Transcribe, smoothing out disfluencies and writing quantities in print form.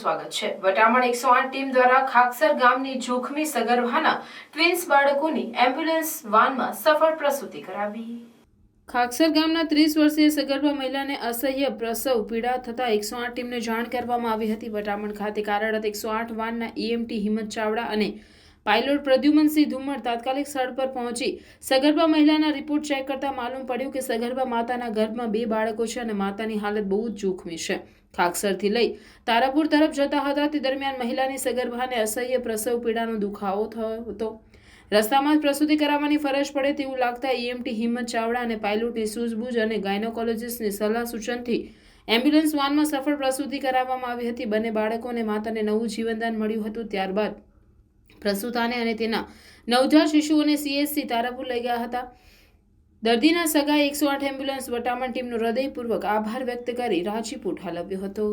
સ્વાગત છે। વટામણ 108 ટીમ દ્વારા ખાકસર ગામની જોખમી સગર્ભાના ટ્વિન્સ બાળકોની એમ્બ્યુલન્સ વાનમાં સફળ પ્રસૂતિ કરાવી। ખાકસર ગામના 30 વર્ષીય સગર્ભા મહિલાને અસહ્ય પ્રસવ પીડા થતા 108 ટીમને જાણ કરવામાં આવી હતી। વટામણ ખાતે કાર્યરત 108 વાનના ઈએમટી હિંમત ચાવડા અને પાયલોટ પ્રદ્યુમનસિંહ ધુમ્મર તાત્કાલિક સ્થળ પર પહોંચી સગર્ભા મહિલાના રિપોર્ટ ચેક કરતા માલુમ પડ્યું કે સગર્ભા માતાના ગર્ભમાં 2 બાળકો છે અને માતાની હાલત બહુ જ જોખમી છે। ખાકસરથી લઈ તારાપુર તરફ જતા હતા તે દરમિયાન મહિલાની સગર્ભાને અસહ્ય પ્રસવ પીડાનો દુખાવો થયો હતો। રસ્તામાં જ પ્રસૂતિ કરાવવાની ફરજ પડે તેવું લાગતા ઈએમટી હિંમત ચાવડા અને પાયલોટની સૂઝબૂઝ અને ગાયનોકોલોજીસ્ટની સલાહ સૂચનથી એમ્બ્યુલન્સ વાનમાં સફળ પ્રસૂતિ કરાવવામાં આવી હતી। બંને બાળકો અને માતાને નવું જીવનદાન મળ્યું હતું। ત્યારબાદ પ્રસૂતાને અને તેના નવજાત શિશુઓને સીએચસી તારાપુર લઈ ગયા હતા। દર્દીના સગાએ 108 એમ્બ્યુલન્સ વટામણ ટીમનો હૃદયપૂર્વક આભાર વ્યક્ત કરી રાજીપો ઠાલવ્યો હતો।